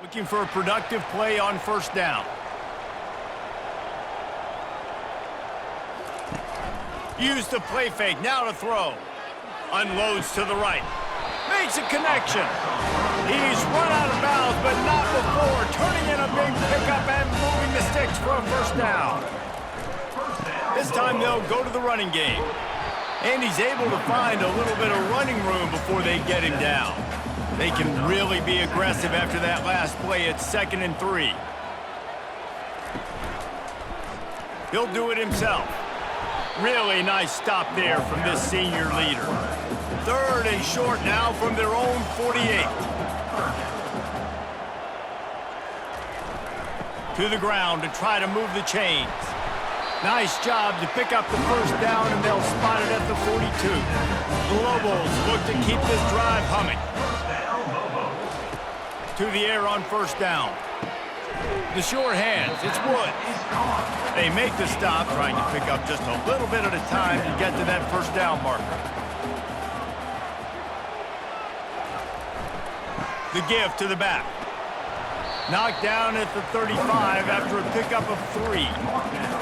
Looking for a productive play on first down. Use the play fake, now to throw. Unloads to the right. Makes a connection. He's run out of bounds, but not before turning in a big pickup and moving the sticks for a first down. This time they'll go to the running game. And he's able to find a little bit of running room before they get him down. They can really be aggressive after that last play. It's 2nd and 3. He'll do it himself. Really nice stop there from this senior leader. 3rd and short now from their own 48. To the ground to try to move the chains. Nice job to pick up the first down, and they'll spot it at the 42. The Lobos look to keep this drive humming. To the air on first down. The sure hands, it's Woods. They make the stop, trying to pick up just a little bit at a time to get to that first down marker. The give to the back. Knocked down at the 35 after a pickup of 3.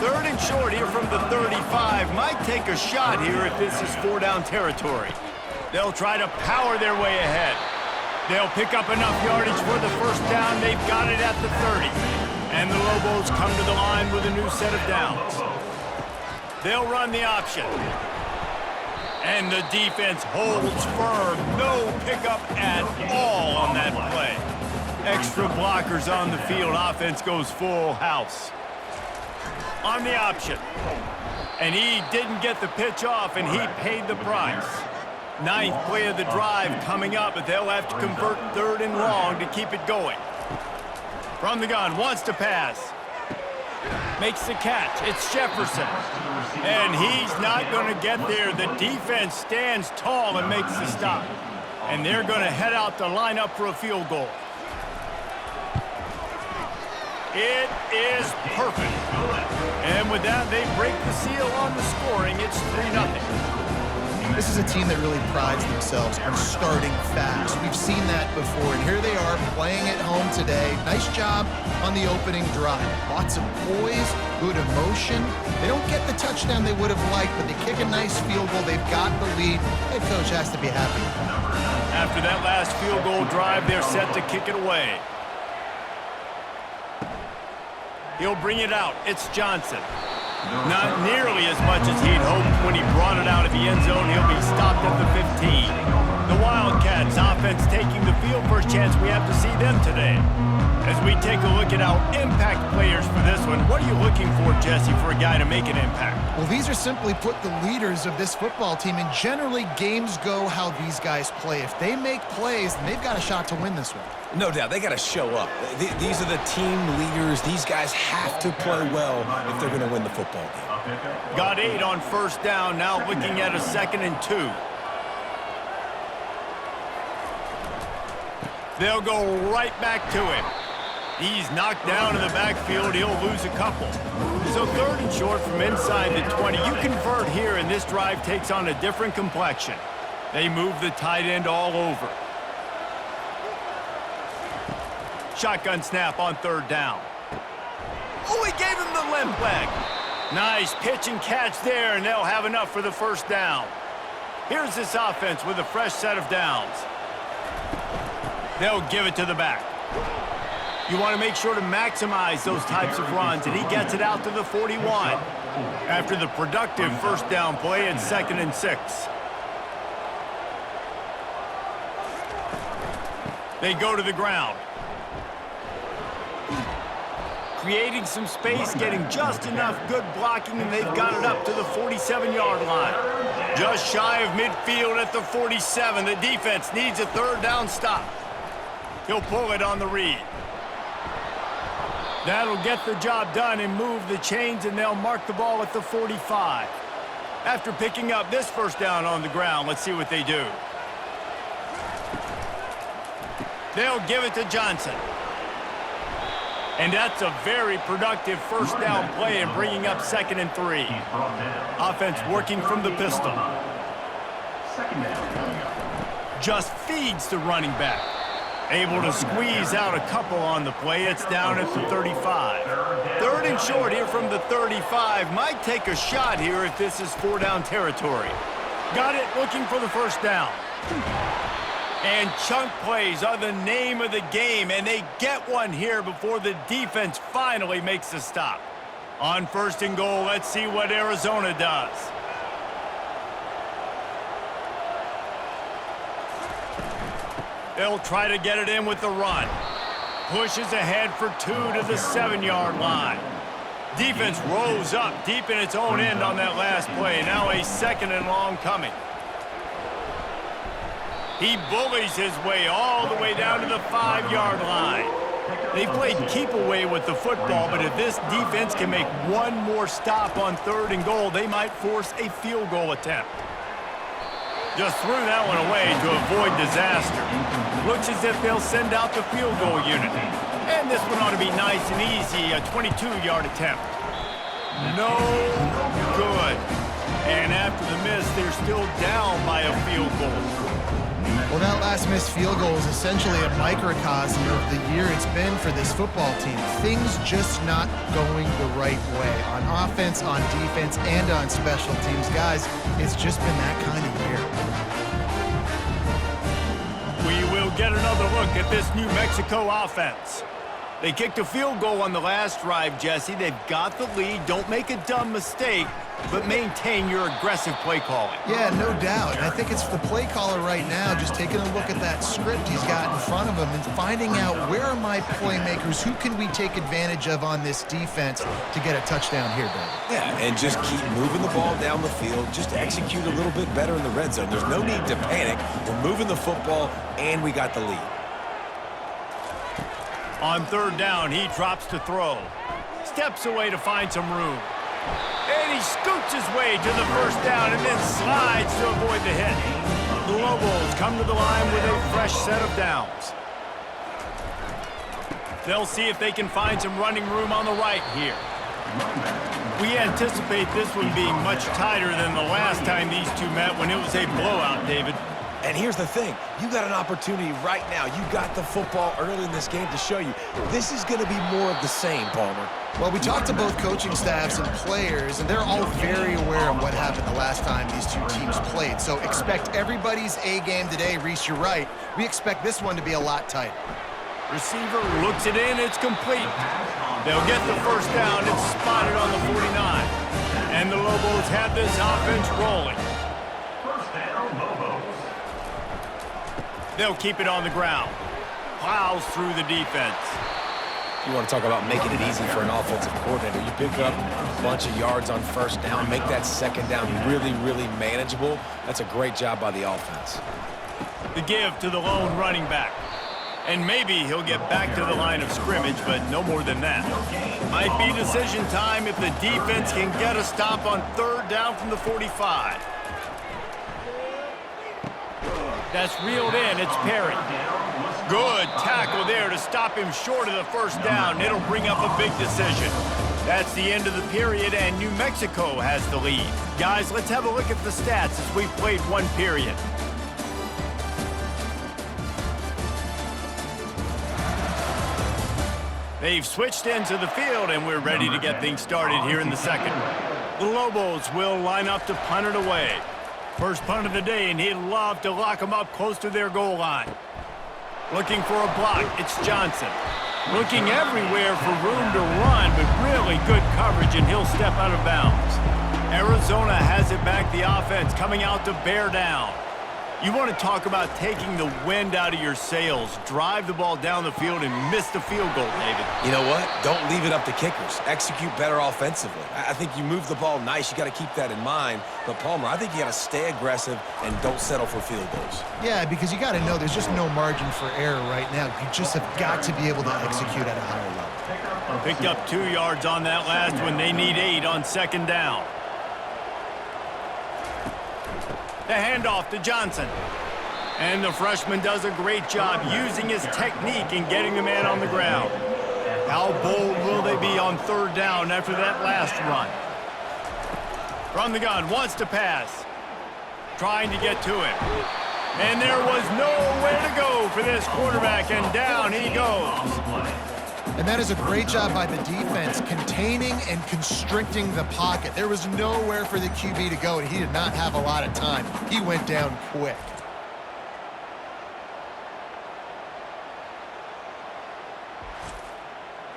3rd and short here from the 35. Might take a shot here if this is 4-down territory. They'll try to power their way ahead. They'll pick up enough yardage for the first down. They've got it at the 30. And the Lobos come to the line with a new set of downs. They'll run the option. And the defense holds firm. No pickup at all on that play. Extra blockers on the field. Offense goes full house. On the option. And he didn't get the pitch off, and he paid the price. 9th play of the drive coming up, but they'll have to convert 3rd and long to keep it going. From the gun, wants to pass. Makes the catch. It's Jefferson. And he's not going to get there. The defense stands tall and makes the stop. And they're going to head out to line up for a field goal. It is perfect. And with that, they break the seal on the scoring. It's 3-0. This is a team that really prides themselves on starting fast. We've seen that before, and here they are playing at home today. Nice job on the opening drive. Lots of poise, good emotion. They don't get the touchdown they would have liked, but they kick a nice field goal. They've got the lead. Head coach has to be happy with that. After that last field goal drive, they're set to kick it away. He'll bring it out. It's Johnson. Not nearly as much as he'd hoped when he brought it out of the end zone. He'll be stopped at the 15. The Wildcats offense taking the field. First chance we have to see them today. As we take a look at our impact players for this one, what are you looking for, Jesse, for a guy to make an impact? Well, these are simply put the leaders of this football team, and generally games go how these guys play. If they make plays, then they've got a shot to win this one. No doubt, they got to show up. These are the team leaders. These guys have to play well if they're going to win the football game. Got 8 on first down, now looking at a 2nd and 2. They'll go right back to him. He's knocked down in the backfield. He'll lose a couple. So 3rd and short from inside the 20. You convert here, and this drive takes on a different complexion. They move the tight end all over. Shotgun snap on 3rd down. Oh, he gave him the limp leg. Nice pitch and catch there, and they'll have enough for the first down. Here's this offense with a fresh set of downs. They'll give it to the back. You want to make sure to maximize those types of runs, and he gets it out to the 41. After the productive first down play, it's 2nd and 6. They go to the ground. Creating some space, getting just enough good blocking, and they've got it up to the 47-yard line. Just shy of midfield at the 47. The defense needs a 3rd down stop. He'll pull it on the read. That'll get the job done and move the chains, and they'll mark the ball at the 45. After picking up this first down on the ground, let's see what they do. They'll give it to Johnson. And that's a very productive first down play and bringing up 2nd and 3. Offense working from the pistol. Just feeds the running back. Able to squeeze out a couple on the play. It's down at the 35. Third and short here from the 35. Might take a shot here if this is four-down territory. Got it, looking for the first down. And chunk plays are the name of the game, and they get one here before the defense finally makes a stop. On first and goal, let's see what Arizona does. They'll try to get it in with the run. Pushes ahead for 2 to the 7-yard line. Defense rose up deep in its own end on that last play. Now a second and long coming. He bullies his way all the way down to the 5-yard line. They played keep away with the football, but if this defense can make one more stop on third and goal, they might force a field goal attempt. Just threw that one away to avoid disaster. Looks as if they'll send out the field goal unit. And this one ought to be nice and easy, a 22-yard attempt. No good. And after the miss, they're still down by a field goal. Well, that last missed field goal is essentially a microcosm of the year it's been for this football team. Things just not going the right way on offense, on defense, and on special teams. Guys, it's just been that kind of year. We will get another look at this New Mexico offense. They kicked a field goal on the last drive, Jesse. They've got the lead. Don't make a dumb mistake, but maintain your aggressive play calling. Yeah, no doubt. And I think it's the play caller right now just taking a look at that script he's got in front of him and finding out where are my playmakers, who can we take advantage of on this defense to get a touchdown here, Ben? Yeah, and just keep moving the ball down the field. Just execute a little bit better in the red zone. There's no need to panic. We're moving the football, and we got the lead. On third down, he drops to throw. Steps away to find some room. And he scoots his way to the first down and then slides to avoid the hit. The Lobos come to the line with a fresh set of downs. They'll see if they can find some running room on the right here. We anticipate this one being much tighter than the last time these two met when it was a blowout, David. And here's the thing. You got an opportunity right now. You got the football early in this game to show you. This is going to be more of the same, Palmer. Well, we talked to both coaching staffs and players, and they're all very aware of what happened the last time these two teams played. So expect everybody's A game today. Reese, you're right. We expect this one to be a lot tighter. Receiver looks it in. It's complete. They'll get the first down. It's spotted on the 49. And the Lobos have this offense rolling. They'll keep it on the ground. Plows through the defense. You want to talk about making it easy for an offensive coordinator. You pick up a bunch of yards on first down, make that second down really, really manageable. That's a great job by the offense. The give to the lone running back. And maybe he'll get back to the line of scrimmage, but no more than that. Might be decision time if the defense can get a stop on third down from the 45. That's reeled in. It's Perry. Good tackle there to stop him short of the first down. It'll bring up a big decision. That's the end of the period, and New Mexico has the lead. Guys, let's have a look at the stats as we've played one period. They've switched into the field, and we're ready to get things started here in the second. The Lobos will line up to punt it away. First punt of the day, and he'd love to lock them up close to their goal line. Looking for a block, it's Johnson. Looking everywhere for room to run, but really good coverage, and he'll step out of bounds. Arizona has it back, the offense coming out to bear down. You want to talk about taking the wind out of your sails. Drive the ball down the field and miss the field goal, David. You know what? Don't leave it up to kickers. Execute better offensively. I think you move the ball nice. You got to keep that in mind. But, Palmer, I think you got to stay aggressive and don't settle for field goals. Yeah, because you got to know there's just no margin for error right now. You just have got to be able to execute at a higher level. Picked up 2 yards on that last one. They need 8 on second down. The handoff to Johnson. And the freshman does a great job using his technique and getting the man on the ground. How bold will they be on third down after that last run? From the gun, wants to pass. Trying to get to it. And there was nowhere to go for this quarterback, and down he goes. And that is a great job by the defense, containing and constricting the pocket. There was nowhere for the QB to go, and he did not have a lot of time. He went down quick.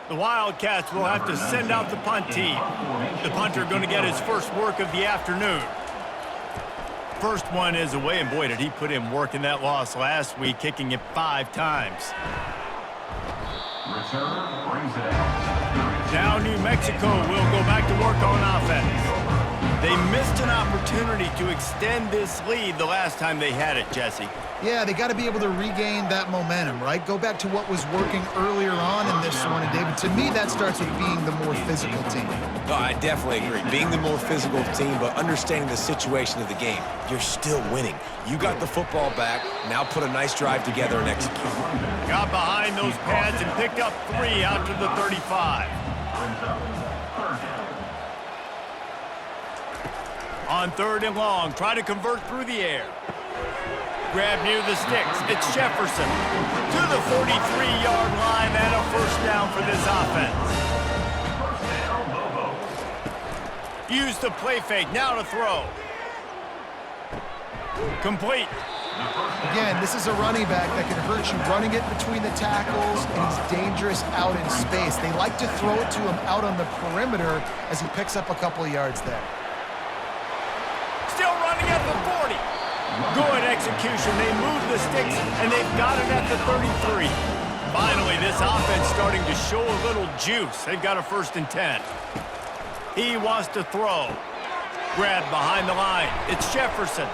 The Wildcats will have to send out the punt team. The punter going to get his first work of the afternoon. First one is away, and boy, did he put in work in that loss last week, kicking it 5 times. Now New Mexico will go back to work on offense. They missed an opportunity to extend this lead the last time they had it, Jesse. Yeah, they got to be able to regain that momentum, right? Go back to what was working earlier on in this one. And, David, to me, that starts with being the more physical team. No, I definitely agree. Being the more physical team, but understanding the situation of the game. You're still winning. You got the football back. Now put a nice drive together and execute. Got behind those pads and picked up 3 out to the 35. On 3rd and long, try to convert through the air. Grab near the sticks. It's Jefferson to the 43-yard line, and a first down for this offense. Use the play fake, now to throw. Complete. Again, this is a running back that can hurt you running it between the tackles, and he's dangerous out in space. They like to throw it to him out on the perimeter as he picks up a couple of yards there. Still running at the 40. Good execution. They move the sticks, and they've got it at the 33. Finally, this offense starting to show a little juice. They've got a 1st and 10. He wants to throw. Grab behind the line. It's Jefferson.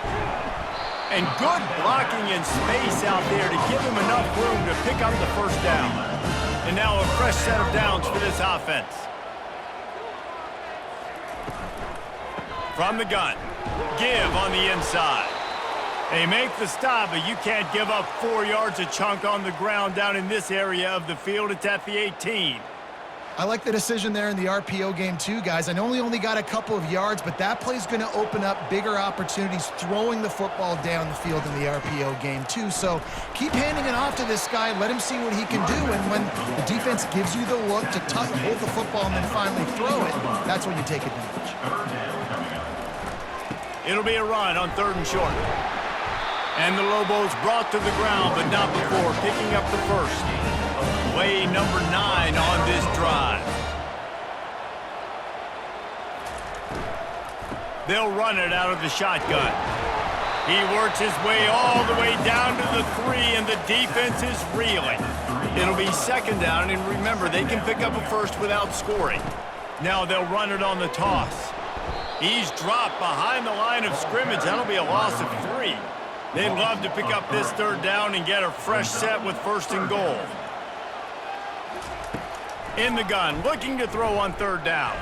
And good blocking in space out there to give him enough room to pick up the first down. And now a fresh set of downs for this offense. From the gun. Give on the inside. They make the stop, but you can't give up 4 yards a chunk on the ground down in this area of the field. It's at the 18. I like the decision there in the RPO game too, guys. I know he only got a couple of yards, but that play's going to open up bigger opportunities throwing the football down the field in the RPO game too. So keep handing it off to this guy. Let him see what he can do. And when the defense gives you the look to hold the football and then finally throw it, that's when you take advantage. It'll be a run on 3rd and short. And the Lobos brought to the ground, but not before picking up the first. Play number 9 on this drive. They'll run it out of the shotgun. He works his way all the way down to the 3, and the defense is reeling. It'll be 2nd down, and remember, they can pick up a first without scoring. Now they'll run it on the toss. He's dropped behind the line of scrimmage. That'll be a loss of 3. They'd love to pick up this 3rd down and get a fresh set with 1st and goal. In the gun, looking to throw on 3rd down.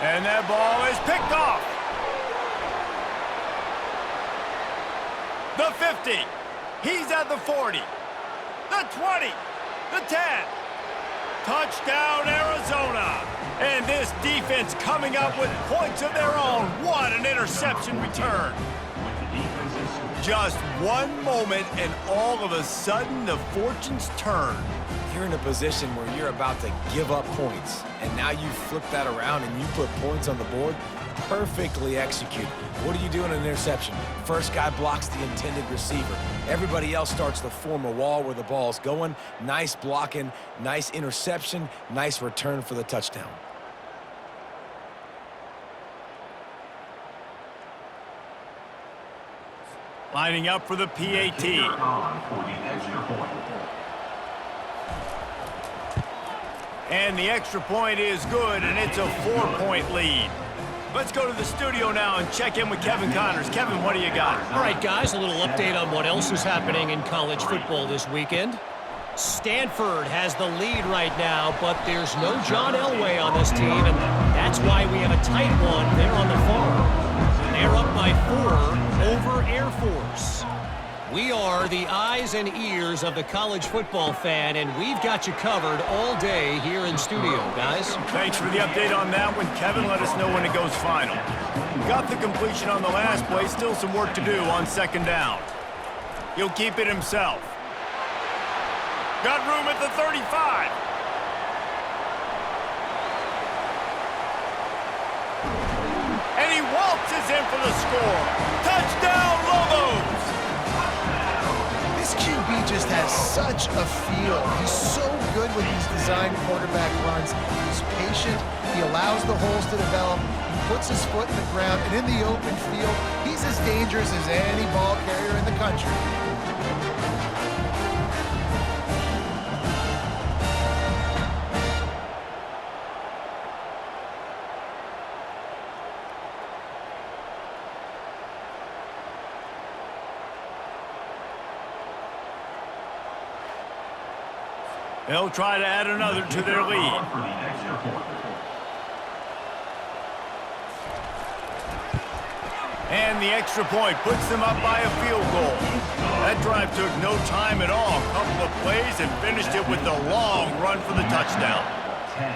And that ball is picked off. The 50. He's at the 40. The 20. The 10. Touchdown, Arizona. And this defense coming up with points of their own. What an interception return. Just one moment, and all of a sudden, the fortunes turn. You're in a position where you're about to give up points, and now you flip that around and you put points on the board. Perfectly executed. What do you do in an interception? First guy blocks the intended receiver. Everybody else starts to form a wall where the ball's going. Nice blocking, nice interception, nice return for the touchdown. Lining up for the PAT. And the extra point is good, and it's a 4-point lead. Let's go to the studio now and check in with Kevin Connors. Kevin, what do you got? All right, guys, a little update on what else is happening in college football this weekend. Stanford has the lead right now, but there's no John Elway on this team, and that's why we have a tight one there on the farm. They're up by 4 over Air Force. We are the eyes and ears of the college football fan, and we've got you covered all day here in studio, guys. Thanks for the update on that one, Kevin. Let us know when it goes final. Got the completion on the last play. Still some work to do on 2nd down. He'll keep it himself. Got room at the 35. And he waltzes in for the score. Touchdown, Lobos! This QB just has such a feel. He's so good with these design quarterback runs. He's patient. He allows the holes to develop. He puts his foot in the ground. And in the open field, he's as dangerous as any ball carrier in the country. They'll try to add another to their lead. And the extra point puts them up by a field goal. That drive took no time at all. A couple of plays and finished it with a long run for the touchdown. 10,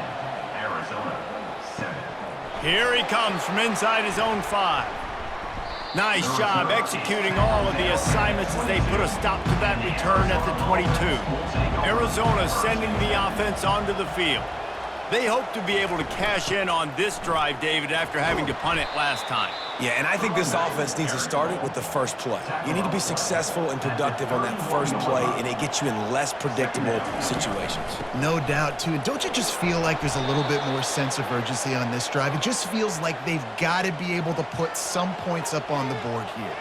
Arizona, 7. Here he comes from inside his own 5. Nice job executing all of the assignments as they put a stop to that return at the 22. Arizona sending the offense onto the field. They hope to be able to cash in on this drive, David, after having to punt it last time. Yeah, and I think this offense needs to start it with the first play. You need to be successful and productive on that first play, and it gets you in less predictable situations. No doubt, too. And don't you just feel like there's a little bit more sense of urgency on this drive? It just feels like they've got to be able to put some points up on the board here.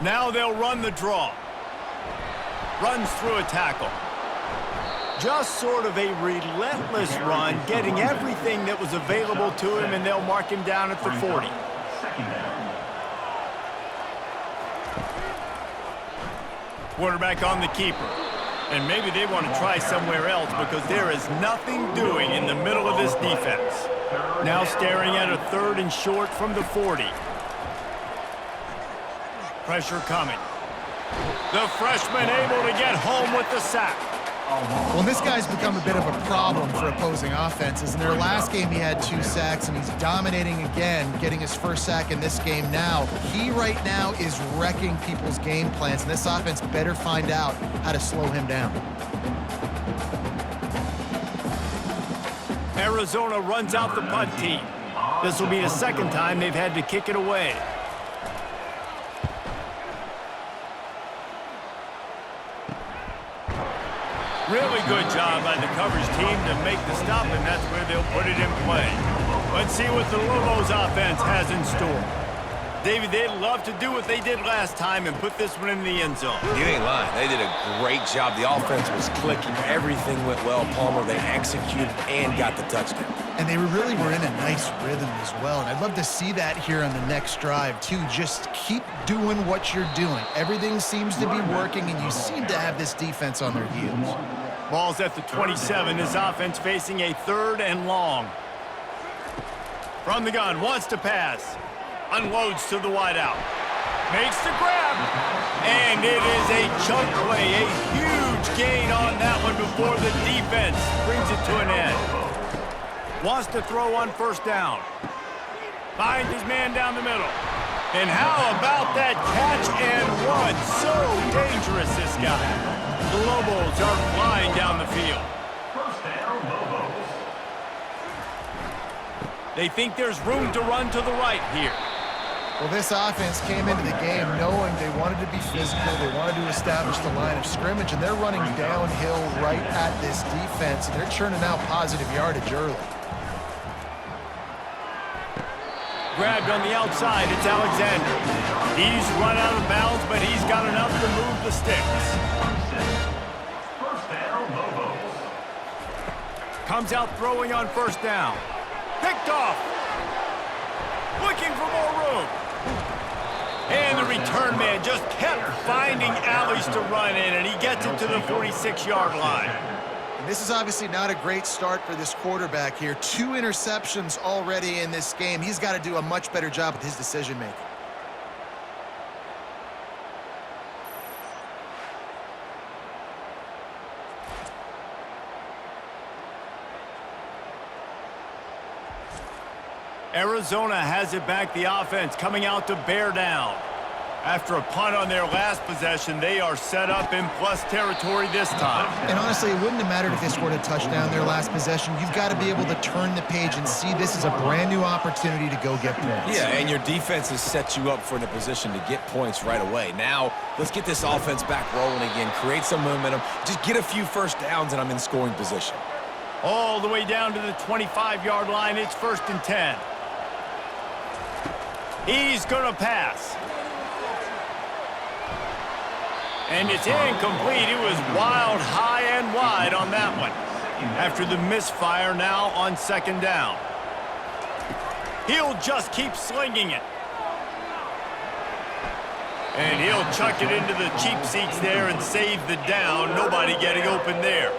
Now they'll run the draw. Runs through a tackle. Just sort of a relentless run, getting everything that was available to him, and they'll mark him down at the 40. Quarterback on the keeper. And maybe they want to try somewhere else because there is nothing doing in the middle of this defense. Now staring at a 3rd and short from the 40. Pressure coming. The freshman able to get home with the sack. Well, this guy's become a bit of a problem for opposing offenses. In their last game, he had 2 sacks, and he's dominating again, getting his first sack in this game now. He right now is wrecking people's game plans, and this offense better find out how to slow him down. Arizona runs out the punt team. This will be the 2nd time they've had to kick it away. Really good job by the coverage team to make the stop, and that's where they'll put it in play. Let's see what the Lobos offense has in store. David, they'd love to do what they did last time and put this one in the end zone. You ain't lying. They did a great job. The offense was clicking. Everything went well. Palmer, they executed and got the touchdown. And they really were in a nice rhythm as well. And I'd love to see that here on the next drive, too. Just keep doing what you're doing. Everything seems to be working, and you seem to have this defense on their heels. Ball's at the 27. This offense facing a 3rd and long. From the gun, wants to pass. Unloads to the wideout. Makes the grab. And it is a chunk play. A huge gain on that one before the defense brings it to an end. Wants to throw on 1st down. Finds his man down the middle. And how about that catch and run? So dangerous, this guy. The Lobos are flying down the field. 1st down, Lobos. They think there's room to run to the right here. Well, this offense came into the game knowing they wanted to be physical, they wanted to establish the line of scrimmage, and they're running downhill right at this defense, and they're churning out positive yardage early. Grabbed on the outside, it's Alexander. He's run out of bounds, but he's got enough to move the sticks. 1st down, Lobos. Comes out throwing on 1st down. Picked off. Looking for more room. And the return man just kept finding alleys to run in, and he gets it to the 46-yard line. And this is obviously not a great start for this quarterback here. 2 interceptions already in this game. He's got to do a much better job with his decision-making. Arizona has it back, the offense coming out to bear down. After a punt on their last possession, they are set up in plus territory this time. And honestly, it wouldn't have mattered if they scored a touchdown their last possession. You've got to be able to turn the page and see this is a brand new opportunity to go get points. Yeah, and your defense has set you up for a position to get points right away. Now, let's get this offense back rolling again, create some momentum, just get a few first downs, and I'm in scoring position. All the way down to the 25-yard line. It's 1st and 10. He's going to pass. And it's incomplete. It was wild, high and wide on that one. After the misfire, now on 2nd down. He'll just keep slinging it. And he'll chuck it into the cheap seats there and save the down. Nobody getting open there.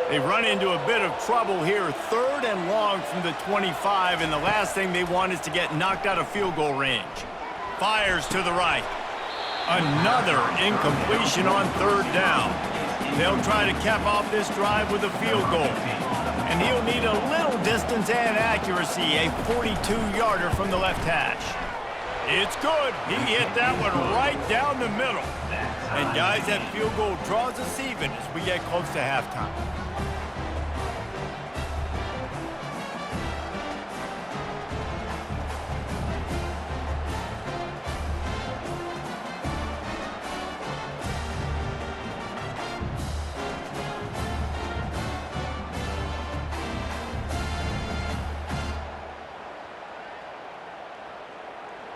They run into a bit of trouble here. 3rd and long from the 25, and the last thing they want is to get knocked out of field goal range. Fires to the right. Another incompletion on 3rd down. They'll try to cap off this drive with a field goal. And he'll need a little distance and accuracy, a 42-yarder from the left hash. It's good. He hit that one right down the middle. And guys, that field goal draws us even as we get close to halftime.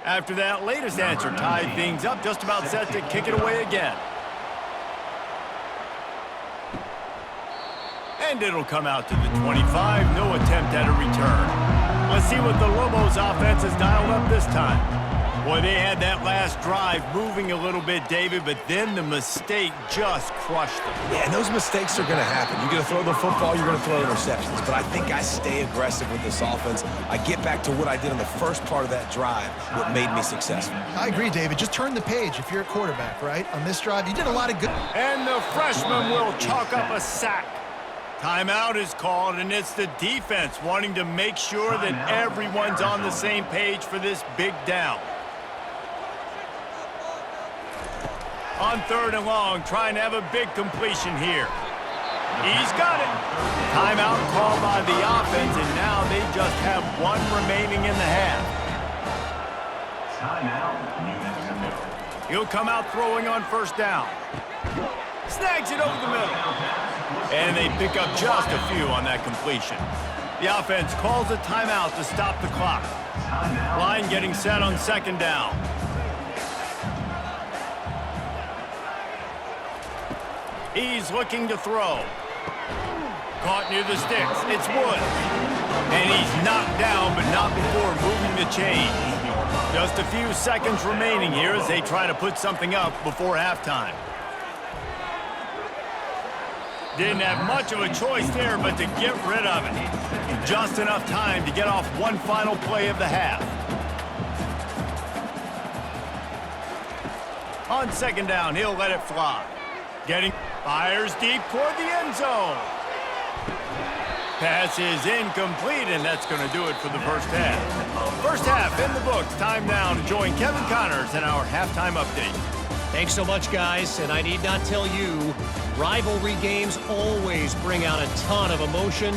After that latest answer tied things up, just about set to kick it away again. And it'll come out to the 25. No attempt at a return. Let's see what the Lobos offense has dialed up this time. Boy, they had that last drive moving a little bit, David, but then the mistake just crushed them. Yeah, and those mistakes are going to happen. You're going to throw the football, you're going to throw interceptions. But I think I stay aggressive with this offense. I get back to what I did on the first part of that drive, what made me successful. I agree, David. Just turn the page if you're a quarterback, right? On this drive, you did a lot of good. And the freshman will chalk up a sack. Timeout is called, and it's the defense wanting to make sure that everyone's on the same page for this big down. On 3rd and long, trying to have a big completion here. He's got it. Timeout called by the offense, and now they just have one remaining in the half. Timeout, New Mexico. He'll come out throwing on 1st down. Snags it over the middle. And they pick up just a few on that completion. The offense calls a timeout to stop the clock. Line getting set on 2nd down. He's looking to throw. Caught near the sticks. It's Woods. And he's knocked down, but not before moving the chains. Just a few seconds remaining here as they try to put something up before halftime. Didn't have much of a choice there, but to get rid of it. Just enough time to get off one final play of the half. On 2nd down, he'll let it fly. Fires deep toward the end zone. Pass is incomplete, and that's going to do it for the first half. First half in the books. Time now to join Kevin Connors in our halftime update. Thanks so much, guys, and I need not tell you, rivalry games always bring out a ton of emotion,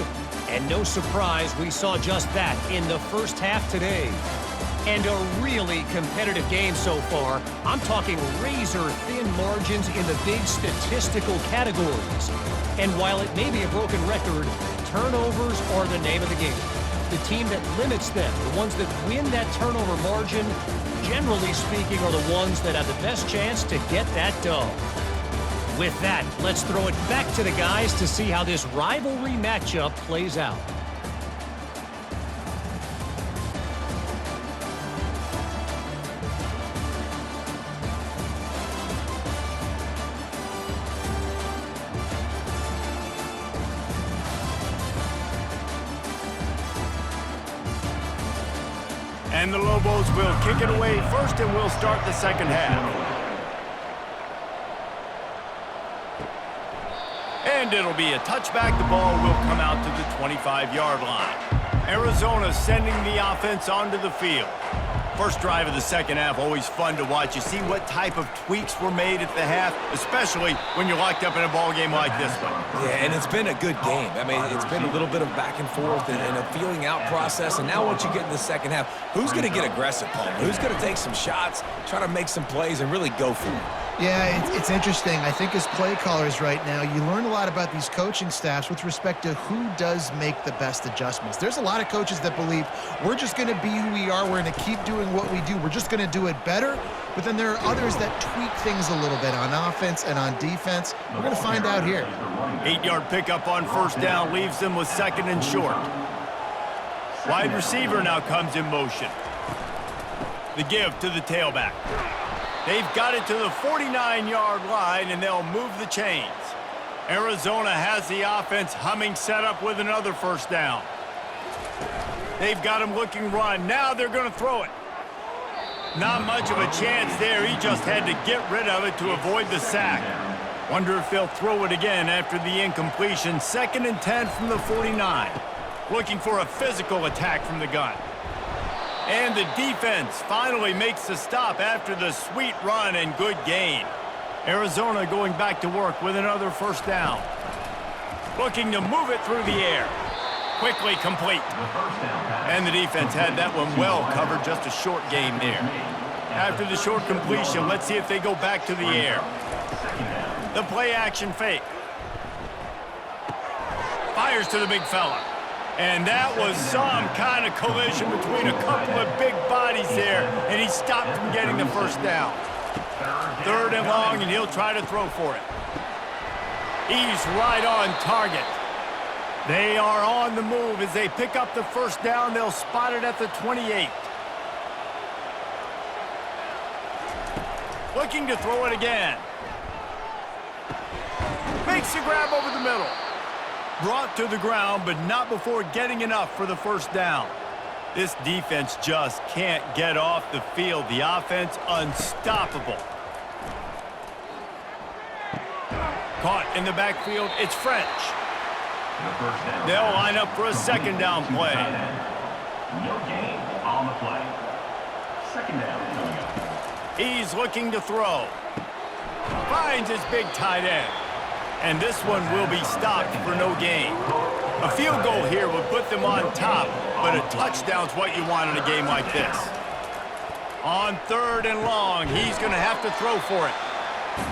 and no surprise, we saw just that in the first half today. And a really competitive game so far. I'm talking razor-thin margins in the big statistical categories. And while it may be a broken record, turnovers are the name of the game. The team that limits them, the ones that win that turnover margin, generally speaking, are the ones that have the best chance to get that dub. With that, let's throw it back to the guys to see how this rivalry matchup plays out. And the Lobos will kick it away first, and we'll start the second half. And it'll be a touchback. The ball will come out to the 25-yard line. Arizona sending the offense onto the field. First drive of the second half, always fun to watch. You see what type of tweaks were made at the half, especially when you're locked up in a ball game like this one. Yeah, and it's been a good game. I mean, it's been a little bit of back and forth and a feeling out process. And now once you get in the second half, who's going to get aggressive, Paul? Who's going to take some shots, try to make some plays, and really go for it? Yeah, it's interesting. I think as play callers right now, you learn a lot about these coaching staffs with respect to who does make the best adjustments. There's a lot of coaches that believe we're just going to be who we are. We're going to keep doing what we do. We're just going to do it better. But then there are others that tweak things a little bit on offense and on defense. We're going to find out here. 8-yard pickup on first down leaves them with second and short. Wide receiver now comes in motion. The give to the tailback. They've got it to the 49-yard line, and they'll move the chains. Arizona has the offense humming, set up with another first down. They've got him looking run. Now they're going to throw it. Not much of a chance there. He just had to get rid of it to avoid the sack. Wonder if they'll throw it again after the incompletion. 2nd and 10 from the 49. Looking for a physical attack from the gun. And the defense finally makes the stop after the sweet run and good gain. Arizona going back to work with another first down. Looking to move it through the air. Quickly complete. And the defense had that one well covered, just a short gain there. After the short completion, let's see if they go back to the air. The play action fake. Fires to the big fella. And that was some kind of collision between a couple of big bodies there, and he stopped from getting the first down. 3rd and long, and he'll try to throw for it. He's right on target. They are on the move as they pick up the first down. They'll spot it at the 28. Looking to throw it again. Makes the grab over the middle. Brought to the ground, but not before getting enough for the first down. This defense just can't get off the field. The offense unstoppable. Caught in the backfield, it's French. They'll line up for a second down play. No gain on the play. Second down. He's looking to throw. Finds his big tight end. And this one will be stopped for no gain. A field goal here would put them on top, but a touchdown's what you want in a game like this. On 3rd and long, he's going to have to throw for it.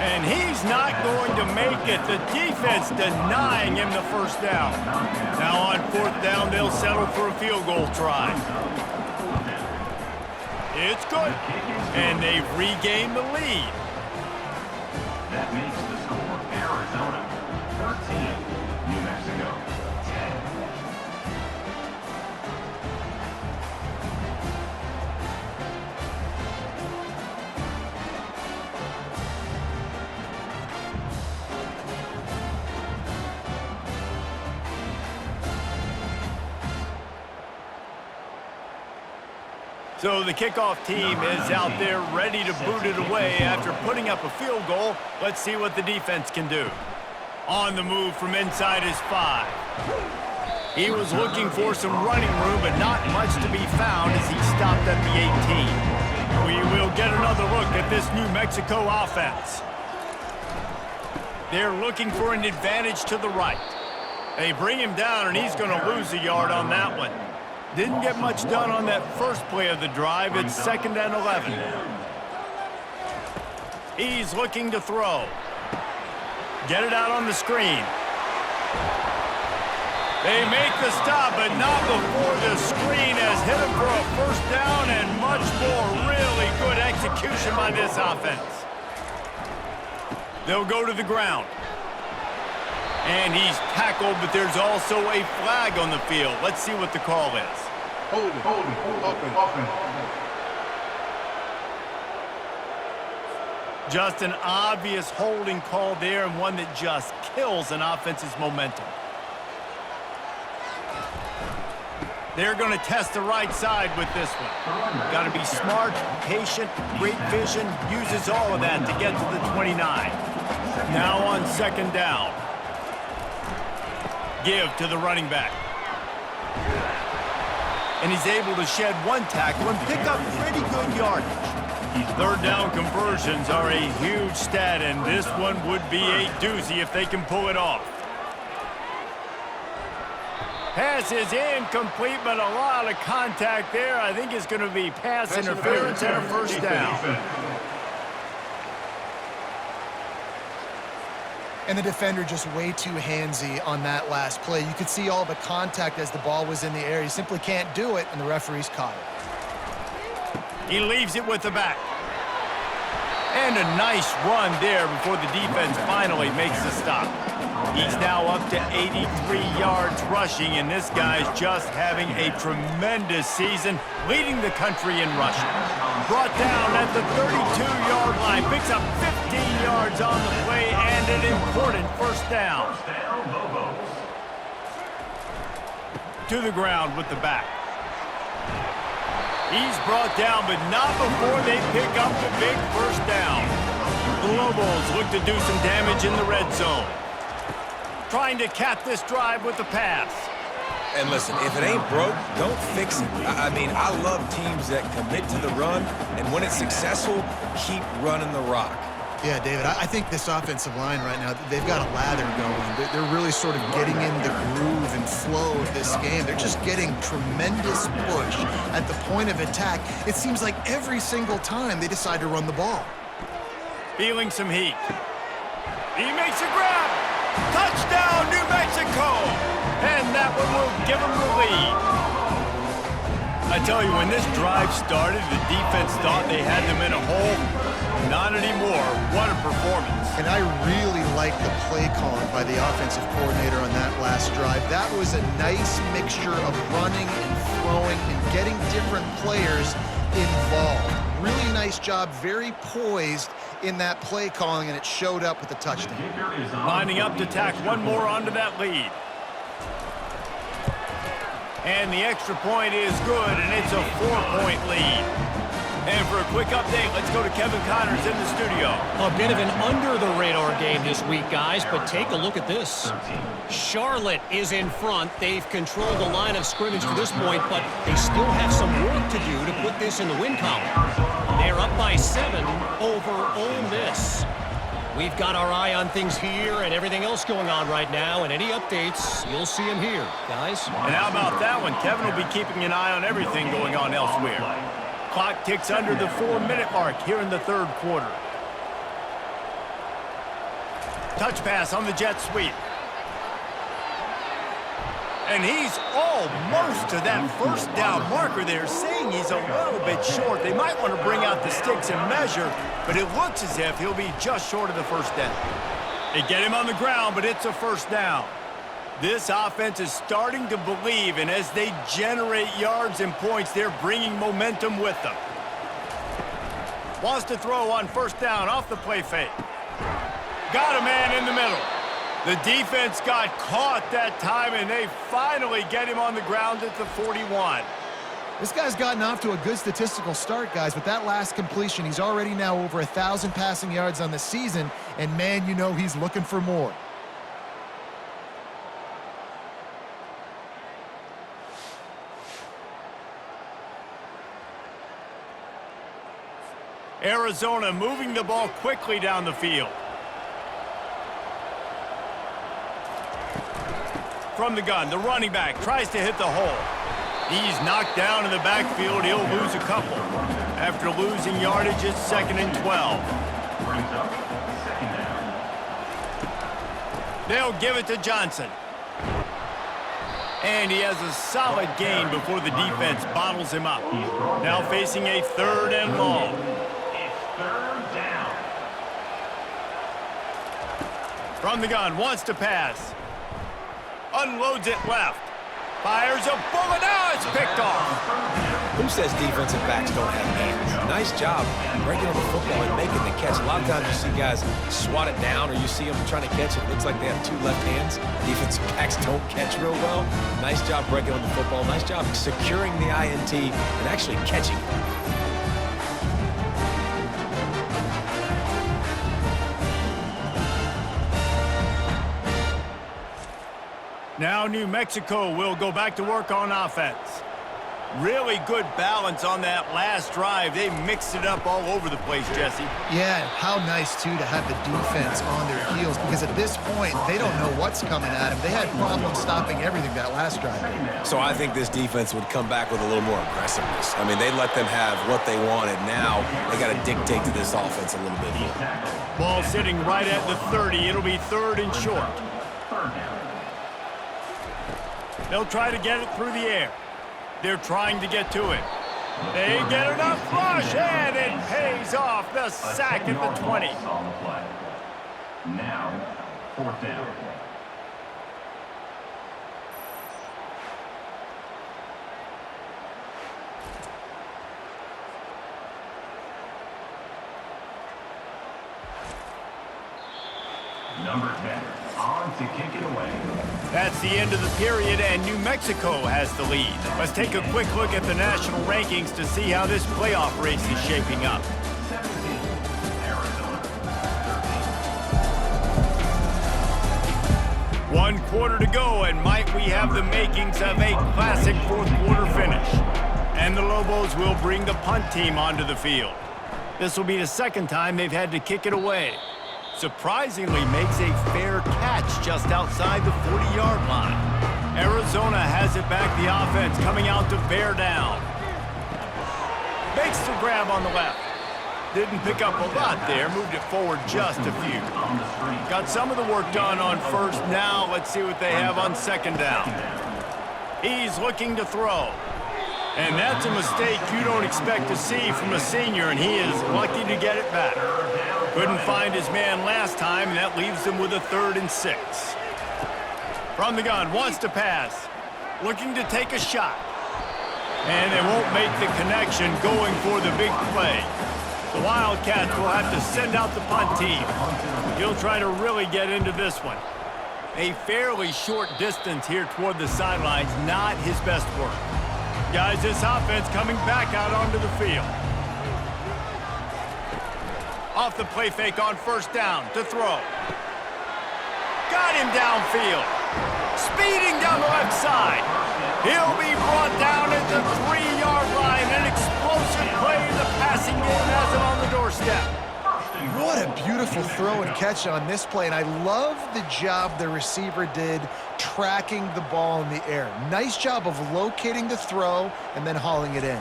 And he's not going to make it. The defense denying him the first down. Now on 4th down, they'll settle for a field goal try. It's good. And they've regained the lead. That makes the score Arizona 13, New Mexico 10. So the kickoff team is out there ready to boot it away after putting up a field goal. Let's see what the defense can do. On the move from inside his 5. He was looking for some running room, but not much to be found as he stopped at the 18. We will get another look at this New Mexico offense. They're looking for an advantage to the right. They bring him down, and he's going to lose a yard on that one. Didn't get much done on that first play of the drive. It's 2nd and 11. He's looking to throw. Get it out on the screen. They make the stop, but not before the screen has hit him for a first down, and much more really good execution by this offense. They'll go to the ground. And he's tackled, but there's also a flag on the field. Let's see what the call is. Open. Just an obvious holding call there, and one that just kills an offense's momentum. They're going to test the right side with this one. Got to be smart, patient, great vision, uses all of that to get to the 29. Now on 2nd down. Give to the running back. And he's able to shed one tackle and pick up pretty good yardage. Third down conversions are a huge stat, and this one would be a doozy if they can pull it off. Pass is incomplete, but a lot of contact there. I think it's going to be pass interference and a first down. And the defender just way too handsy on that last play. You could see all the contact as the ball was in the air. He simply can't do it, and the referees caught it. He leaves it with the back. And a nice run there before the defense finally makes the stop. He's now up to 83 yards rushing, and this guy's just having a tremendous season, leading the country in rushing. Brought down at the 32-yard line, picks up 15 yards on the play, and an important first down. To the ground with the back. He's brought down, but not before they pick up the big first down. The Lobos look to do some damage in the red zone. Trying to cap this drive with the pass. And listen, if it ain't broke, don't fix it. I mean, I love teams that commit to the run, and when it's successful, keep running the rock. Yeah, David, I think this offensive line right now, they've got a lather going. They're really sort of getting in the groove and flow of this game. They're just getting tremendous push at the point of attack. It seems like every single time they decide to run the ball. Feeling some heat. He makes a grab. Touchdown, New Mexico! And that one will give them the lead. I tell you, when this drive started, the defense thought they had them in a hole. Not anymore. What a performance. And I really like the play calling by the offensive coordinator on that last drive. That was a nice mixture of running and throwing and getting different players involved. Really nice job, very poised in that play calling, and it showed up with a touchdown. Lining up to tack one more onto that lead. And the extra point is good, and it's a 4-point lead. And for a quick update, let's go to Kevin Connors in the studio. A bit of an under-the-radar game this week, guys, but take a look at this. Charlotte is in front. They've controlled the line of scrimmage to this point, but they still have some work to do to put this in the win column. They're up by 7 over Ole Miss. We've got our eye on things here and everything else going on right now, and any updates, you'll see them here, guys. And how about that one? Kevin will be keeping an eye on everything going on elsewhere. Clock ticks under the 4-minute mark here in the third quarter. Touch pass on the jet sweep. And he's almost to that first down marker there, saying he's a little bit short. They might want to bring out the sticks and measure, but it looks as if he'll be just short of the first down. They get him on the ground, but it's a first down. This offense is starting to believe, and as they generate yards and points, they're bringing momentum with them. Wants to throw on first down off the play fake. Got a man in the middle. The defense got caught that time, and they finally get him on the ground at the 41. This guy's gotten off to a good statistical start, guys, but that last completion, he's already now over 1,000 passing yards on the season, and man, you know he's looking for more. Arizona moving the ball quickly down the field. From the gun, the running back tries to hit the hole. He's knocked down in the backfield. He'll lose a couple. After losing yardage, it's 2nd and 12. They'll give it to Johnson. And he has a solid gain before the defense bottles him up. Now facing a 3rd and long. From the gun, wants to pass. Unloads it left. Fires a bullet. Now it's picked off. Who says defensive backs don't have hands? Nice job breaking on the football and making the catch. A lot of times you see guys swat it down, or you see them trying to catch it. It looks like they have 2 left hands. Defensive backs don't catch real well. Nice job breaking on the football. Nice job securing the INT and actually catching it. Now New Mexico will go back to work on offense. Really good balance on that last drive. They mixed it up all over the place, Jesse. Yeah, how nice, too, to have the defense on their heels, because at this point, they don't know what's coming at them. They had problems stopping everything that last drive. So I think this defense would come back with a little more aggressiveness. I mean, they let them have what they wanted. Now they got to dictate to this offense a little bit more. Ball sitting right at the 30. It'll be 3rd and short. They'll try to get it through the air. They're trying to get to it. They get enough rush, and it pays off. The sack at the 20. Now, 4th down. Number 10, on to kick it away. That's the end of the period, and New Mexico has the lead. Let's take a quick look at the national rankings to see how this playoff race is shaping up. 17, Arizona. 1 quarter to go, and might we have the makings of a classic 4th quarter finish. And the Lobos will bring the punt team onto the field. This will be the 2nd time they've had to kick it away. Surprisingly makes a fair catch just outside the 40-yard line. Arizona has it back, the offense coming out to bear down. Makes the grab on the left. Didn't pick up a lot there, moved it forward just a few. Got some of the work done on 1st. Now let's see what they have on 2nd down. He's looking to throw. And that's a mistake you don't expect to see from a senior, and he is lucky to get it back. Couldn't find his man last time, and that leaves him with a 3rd and 6. From the gun, wants to pass. Looking to take a shot. And they won't make the connection going for the big play. The Wildcats will have to send out the punt team. He'll try to really get into this one. A fairly short distance here toward the sidelines, not his best work. Guys, this offense coming back out onto the field. Off the play fake on 1st down to throw. Got him downfield. Speeding down the left side. He'll be brought down at the 3-yard line. An explosive play in the passing game has it on the doorstep. What a beautiful throw and catch on this play, and I love the job the receiver did tracking the ball in the air. Nice job of locating the throw and then hauling it in.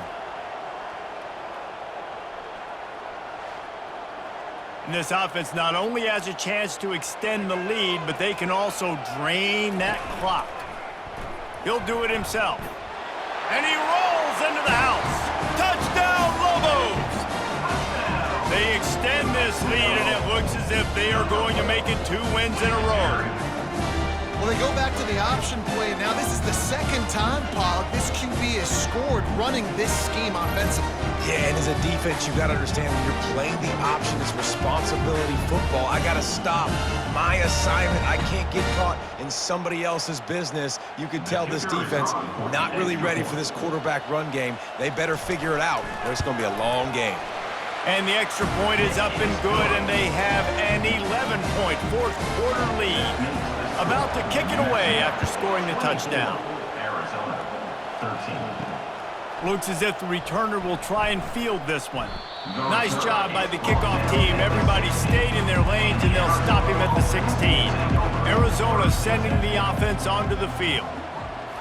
And this offense not only has a chance to extend the lead, but they can also drain that clock. He'll do it himself. And he rolls into the house. Touchdown, Lobos! They extend this lead, and it looks as if they are going to make it 2 wins in a row. Well, they go back to the option play. Now, this is the 2nd time, Pollock, this QB has scored running this scheme offensively. Yeah, and as a defense, you got to understand when you're playing the option is responsibility football. I got to stop my assignment. I can't get caught in somebody else's business. You could tell this defense not really ready for this quarterback run game. They better figure it out, or it's going to be a long game. And the extra point is up and good, and they have an 11-point 4th quarter lead. About to kick it away after scoring the touchdown. Arizona, 13. Looks as if the returner will try and field this one. Nice job by the kickoff team. Everybody stayed in their lanes, and they'll stop him at the 16. Arizona sending the offense onto the field.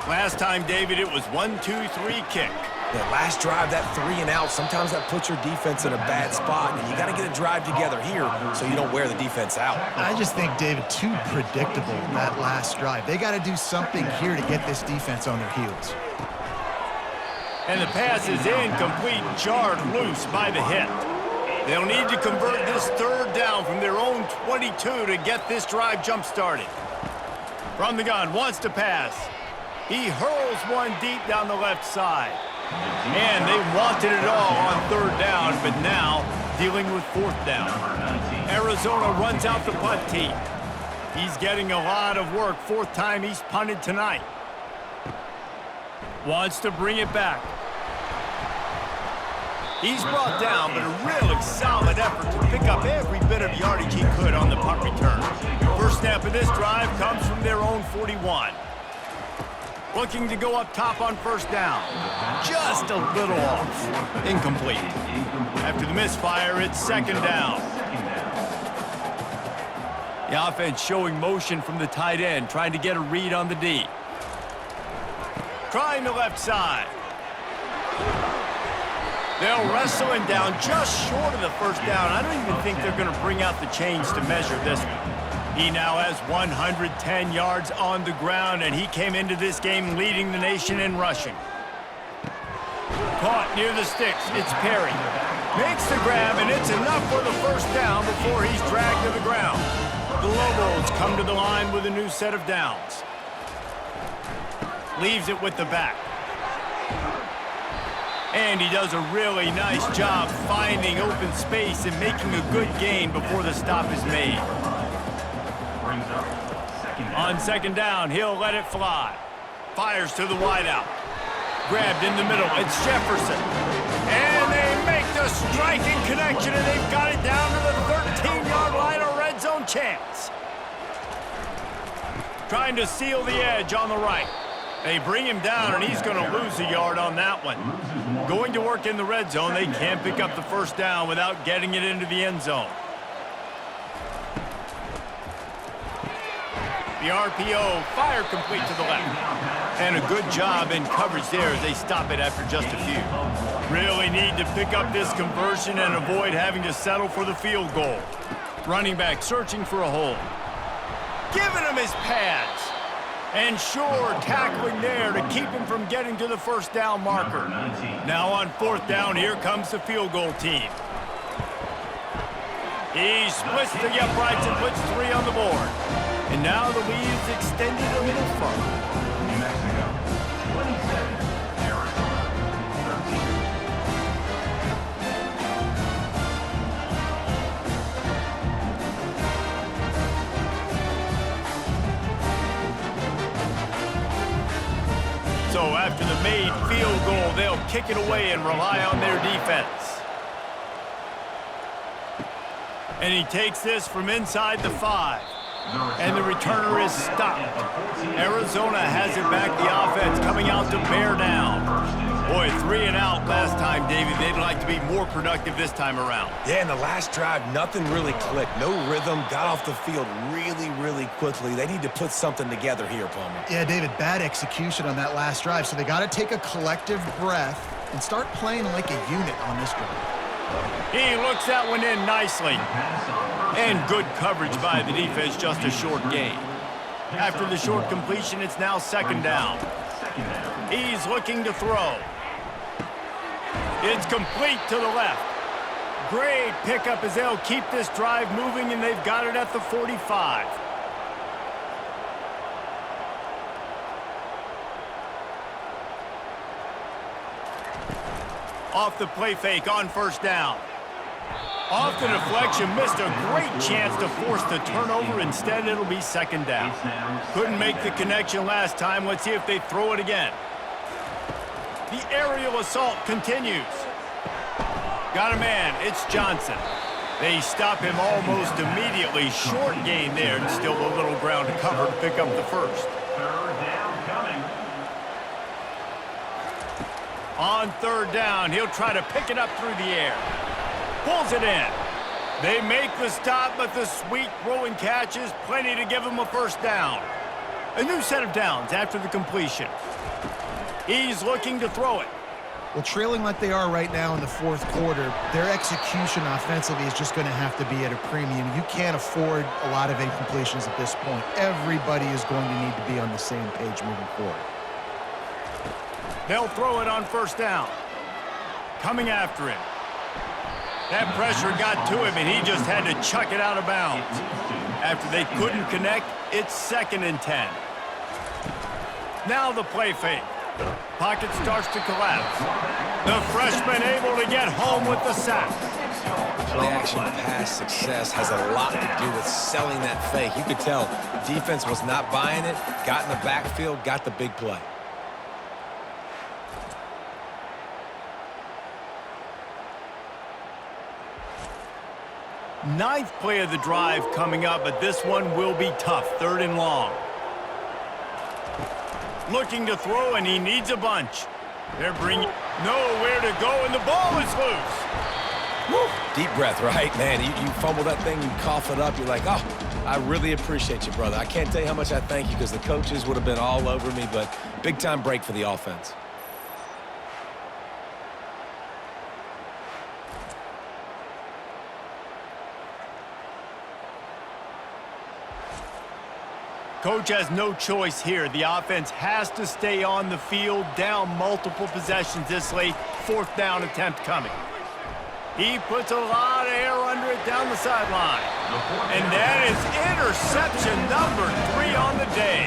Last time, David, it was 1-2-3 kick. That last drive, that 3 and out, sometimes that puts your defense in a bad spot, and you got to get a drive together here so you don't wear the defense out. I just think, David, too predictable that last drive. They got to do something here to get this defense on their heels. And the pass is incomplete, jarred loose by the hit. They'll need to convert this 3rd down from their own 22 to get this drive jump-started. From the gun, wants to pass. He hurls one deep down the left side. And they wanted it all on 3rd down, but now dealing with 4th down. Arizona runs out the punt team. He's getting a lot of work. 4th time he's punted tonight. Wants to bring it back. He's brought down, but a really solid effort to pick up every bit of yardage he could on the punt return. First snap of this drive comes from their own 41. Looking to go up top on first down. Just a little off. Incomplete. After the misfire, it's second down. The offense showing motion from the tight end, trying to get a read on the D. Trying the left side. They'll wrestle him down just short of the first down. I don't even think they're going to bring out the chains to measure this one. He now has 110 yards on the ground, and he came into this game leading the nation in rushing. Caught near the sticks. It's Perry. Makes the grab, and it's enough for the first down before he's dragged to the ground. The Lobos come to the line with a new set of downs. Leaves it with the back. And he does a really nice job finding open space and making a good gain before the stop is made. On second down, he'll let it fly. Fires to the wideout. Grabbed in the middle. It's Jefferson. And they make the striking connection, and they've got it down to the 13-yard line, a red zone chance. Trying to seal the edge on the right. They bring him down, and he's going to lose a yard on that one. Going to work in the red zone, they can't pick up the first down without getting it into the end zone. The RPO, fire complete to the left. And a good job in coverage there as they stop it after just a few. Really need to pick up this conversion and avoid having to settle for the field goal. Running back searching for a hole. Giving him his pads. And sure, tackling there to keep him from getting to the first down marker. Now on fourth down, here comes the field goal team. He splits the uprights and puts 3 on the board. And now the lead is extended a little further. New Mexico, 27. Arizona, 13. So after the made field goal, they'll kick it away and rely on their defense. And he takes this from inside the 5. And the returner is stopped. Arizona has it back. The offense coming out to bear down. Boy, 3 and out last time, David. They'd like to be more productive this time around. Yeah, in the last drive, nothing really clicked. No rhythm, got off the field really quickly. They need to put something together here, Palmer. Yeah, David, bad execution on that last drive, so they got to take a collective breath and start playing like a unit on this drive. He looks that one in nicely. And good coverage by the defense, just a short gain. After the short completion, it's now second down. He's looking to throw. It's complete to the left. Great pickup as they'll keep this drive moving, and they've got it at the 45. Off the play fake on first down. Off the deflection, missed a great chance to force the turnover. Instead, it'll be second down. Couldn't make the connection last time. Let's see if they throw it again. The aerial assault continues. Got a man. It's Johnson. They stop him almost immediately. Short gain there, and still a little ground to cover to pick up the first. Third down coming. On third down, he'll try to pick it up through the air. Pulls it in. They make the stop, but the sweet throwing catch is plenty to give him a first down. A new set of downs after the completion. He's looking to throw it. Well, trailing like they are right now in the fourth quarter, their execution offensively is just going to have to be at a premium. You can't afford a lot of incompletions at this point. Everybody is going to need to be on the same page moving forward. They'll throw it on first down. Coming after him. That pressure got to him, and he just had to chuck it out of bounds. After they couldn't connect, it's 2nd and 10. Now the play fake. Pocket starts to collapse. The freshman able to get home with the sack. Play-action pass success has a lot to do with selling that fake. You could tell defense was not buying it, got in the backfield, got the big play. Ninth play of the drive coming up, but this one will be tough. 3rd and long. Looking to throw, and he needs a bunch. They're bringing nowhere to go, and the ball is loose. Woo. Deep breath, right? Man, you fumble that thing, you cough it up, you're like, oh, I really appreciate you, brother. I can't tell you how much I thank you because the coaches would have been all over me, but big-time break for the offense. Coach has no choice here. The offense has to stay on the field, down multiple possessions this late. 4th down attempt coming. He puts a lot of air under it down the sideline. And that is interception number 3 on the day.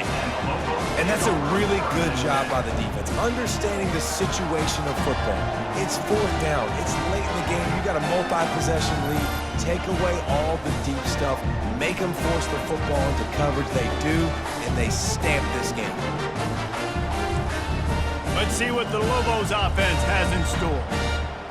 And that's a really good job by the defense, understanding the situation of football. It's 4th down. It's late in the game. You got a multi-possession lead. Take away all the deep stuff. Make them force the football into coverage. They do, and they stamp this game. Let's see what the Lobos offense has in store.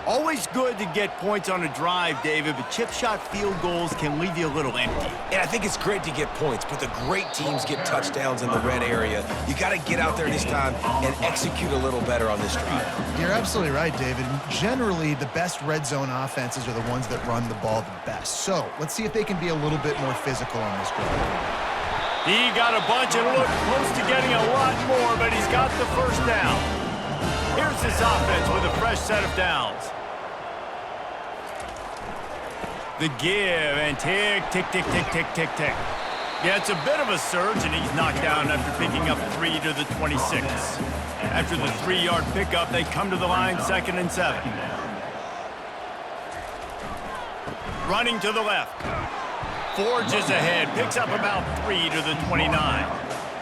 Always good to get points on a drive, David, but chip shot field goals can leave you a little empty. And I think it's great to get points, but the great teams get touchdowns in the red area. You got to get out there this time and execute a little better on this drive. You're absolutely right, David. Generally, the best red zone offenses are the ones that run the ball the best. So let's see if they can be a little bit more physical on this drive. He got a bunch and looked close to getting a lot more, but he's got the first down. Here's this offense with a fresh set of downs. The give and tick, tick, tick, tick, tick, tick, tick. Yeah, it's a bit of a surge, and he's knocked down after picking up 3 to the 26. After the 3-yard pickup, they come to the line 2nd and 7. Running to the left. Forges ahead, picks up about 3 to the 29.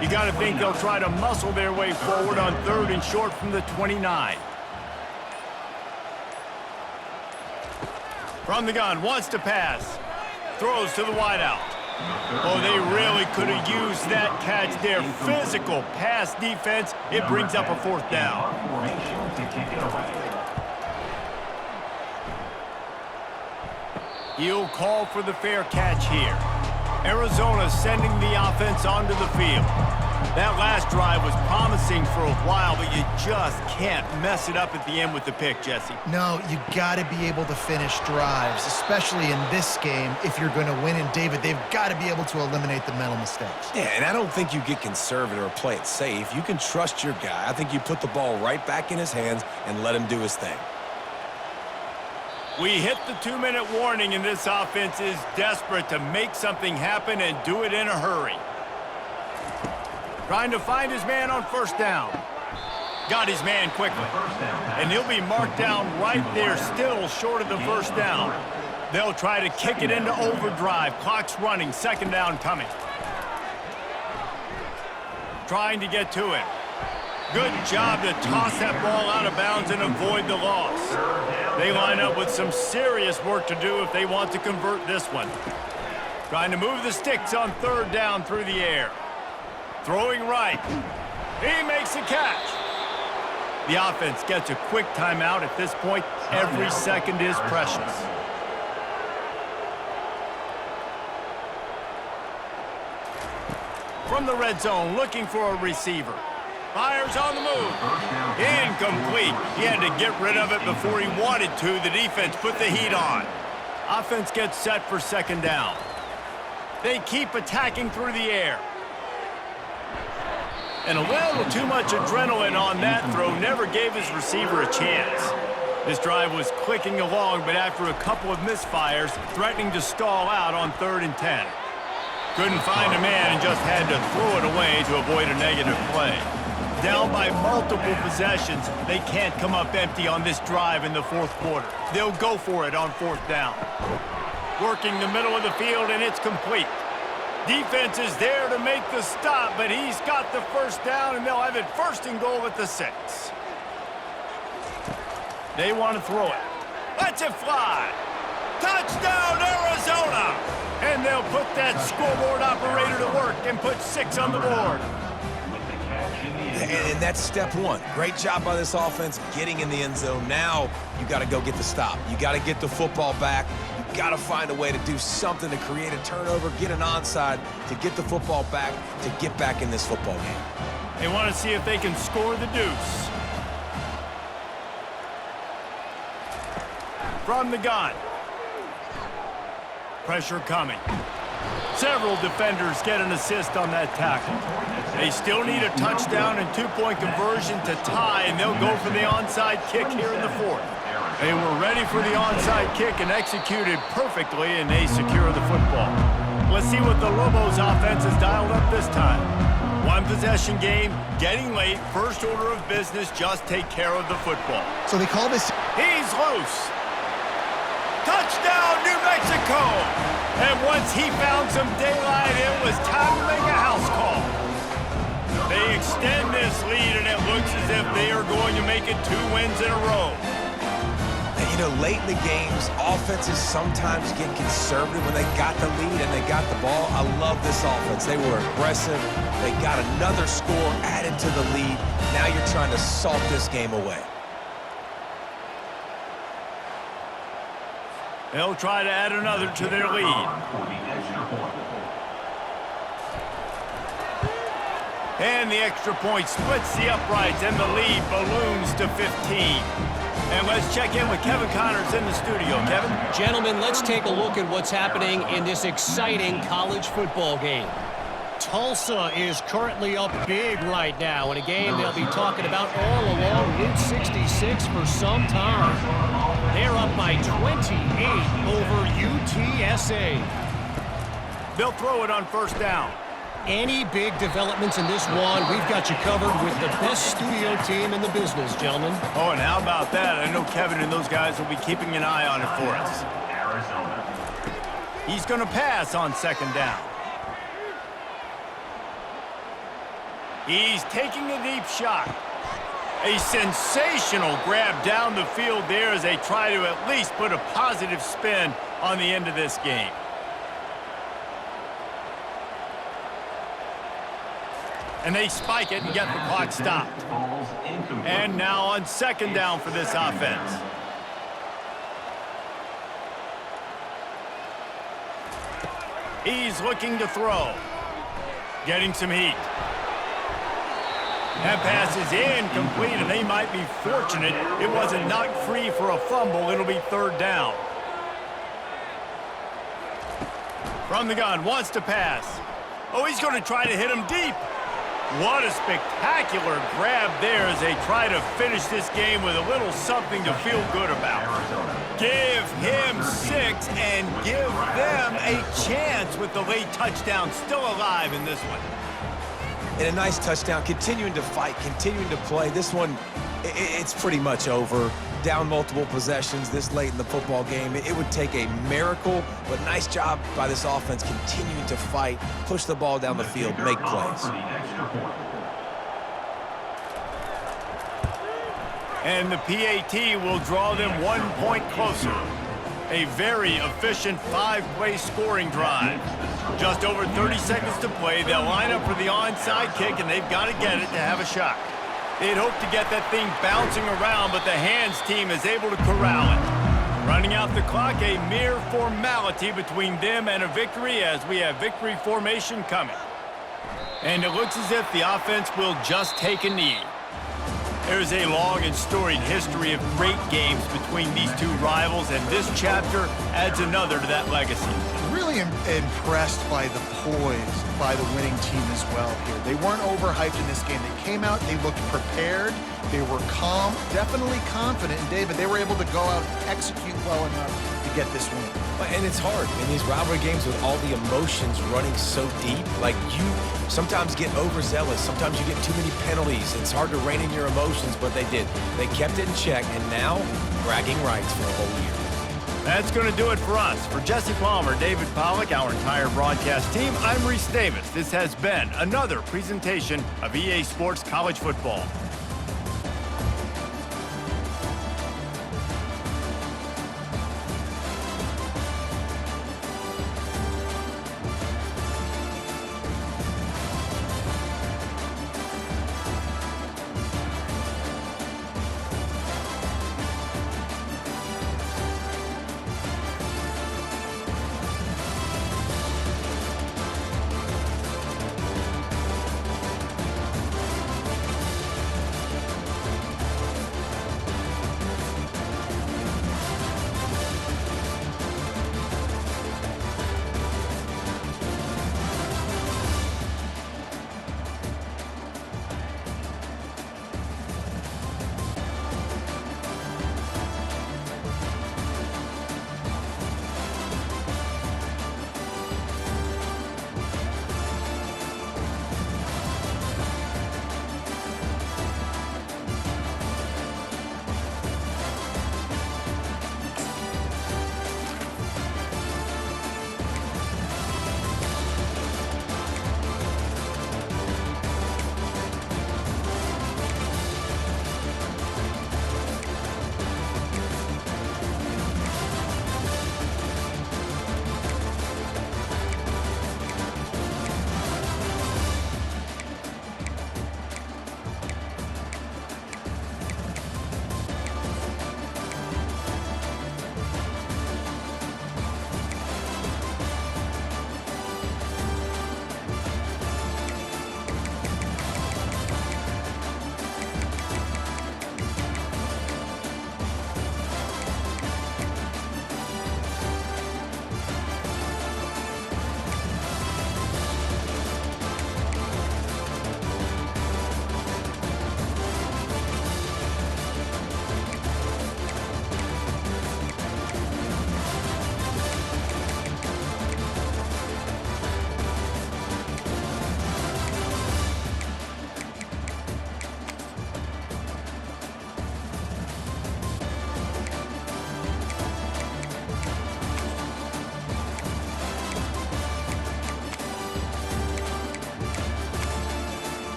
You got to think they'll try to muscle their way forward on 3rd and short from the 29. From the gun, wants to pass. Throws to the wideout. Oh, they really could have used that catch there. Physical pass defense. It brings up a 4th down. He'll call for the fair catch here. Arizona sending the offense onto the field. That last drive was promising for a while, but you just can't mess it up at the end with the pick, Jesse. No, you got to be able to finish drives, especially in this game if you're going to win. And, David, they've got to be able to eliminate the mental mistakes. Yeah, and I don't think you get conservative or play it safe. You can trust your guy. I think you put the ball right back in his hands and let him do his thing. We hit the 2-minute warning, and this offense is desperate to make something happen and do it in a hurry. Trying to find his man on 1st down. Got his man quickly. And he'll be marked down right there, still short of the 1st down. They'll try to kick it into overdrive. Clock's running, 2nd down coming. Trying to get to it. Good job to toss that ball out of bounds and avoid the loss. They line up with some serious work to do if they want to convert this one. Trying to move the sticks on 3rd down through the air. Throwing right. He makes a catch. The offense gets a quick timeout at this point. Every second is precious. From the red zone, looking for a receiver. Fires on the move. Incomplete. He had to get rid of it before he wanted to. The defense put the heat on. Offense gets set for 2nd down. They keep attacking through the air. And a little too much adrenaline on that throw. Never gave his receiver a chance. This drive was clicking along, but after a couple of misfires, threatening to stall out on 3rd and 10. Couldn't find a man and just had to throw it away to avoid a negative play. Down by multiple possessions, they can't come up empty on this drive in the 4th quarter. They'll go for it on 4th down. Working the middle of the field, and it's complete. Defense is there to make the stop, but he's got the 1st down, and they'll have it 1st and goal at the 6. They want to throw it. Lets it fly. Touchdown, Arizona! And they'll put that scoreboard operator to work and put 6 on the board. And that's step 1. Great job by this offense getting in the end zone. Now you got to go get the stop. You got to get the football back. You got to find a way to do something to create a turnover, get an onside, to get the football back, to get back in this football game. They want to see if they can score the deuce. From the gun. Pressure coming. Several defenders get an assist on that tackle. They still need a touchdown and two-point conversion to tie, and they'll go for the onside kick here in the fourth. They were ready for the onside kick and executed perfectly, and they secure the football. Let's see what the Lobos offense has dialed up this time. One possession game, getting late, first order of business, just take care of the football. So they call this... He's loose. Touchdown, New Mexico! And once he found some daylight, it was time to make a house call. They extend this lead, and it looks as if they are going to make it 2 wins in a row. And, you know, late in the games, offenses sometimes get conservative when they got the lead and they got the ball. I love this offense. They were aggressive. They got another score added to the lead. Now you're trying to salt this game away. They'll try to add another to their lead. And the extra point splits the uprights, and the lead balloons to 15. And let's check in with Kevin Connors in the studio. Kevin? Gentlemen, let's take a look at what's happening in this exciting college football game. Tulsa is currently up big right now in a game they'll be talking about all along Route 66 for some time. They're up by 28 over UTSA. They'll throw it on first down. Any big developments in this one, we've got you covered with the best studio team in the business, gentlemen. Oh, and how about that? I know Kevin and those guys will be keeping an eye on it for us. He's going to pass on second down. He's taking a deep shot. A sensational grab down the field there as they try to at least put a positive spin on the end of this game. And they spike it and get the clock stopped. And now on second down for this offense. He's looking to throw. Getting some heat. That pass is incomplete, and they might be fortunate it wasn't knocked free for a fumble. It'll be third down. From the gun, wants to pass. Oh, he's going to try to hit him deep. What a spectacular grab there as they try to finish this game with a little something to feel good about. Give him 6 and give them a chance with the late touchdown still alive in this one. And a nice touchdown, continuing to fight, continuing to play. This one, it's pretty much over. Down multiple possessions this late in the football game. It would take a miracle, but nice job by this offense continuing to fight, push the ball down the field, make plays. And the PAT will draw them 1 point closer. A very efficient 5-play scoring drive. Just over 30 seconds to play. They'll line up for the onside kick, and they've got to get it to have a shot. They'd hope to get that thing bouncing around, but the hands team is able to corral it. Running out the clock, a mere formality between them and a victory as we have victory formation coming. And it looks as if the offense will just take a knee. There's a long and storied history of great games between these two rivals, and this chapter adds another to that legacy. Really impressed by the poise by the winning team as well here. They weren't overhyped in this game. They came out, they looked prepared, they were calm, definitely confident. And David, they were able to go out and execute well enough to get this win. And it's hard in these rivalry games with all the emotions running so deep. Like, you sometimes get overzealous. Sometimes you get too many penalties. It's hard to rein in your emotions, but they did. They kept it in check, and now bragging rights for a whole year. That's going to do it for us. For Jesse Palmer, David Pollack, our entire broadcast team, I'm Reese Davis. This has been another presentation of EA Sports College Football.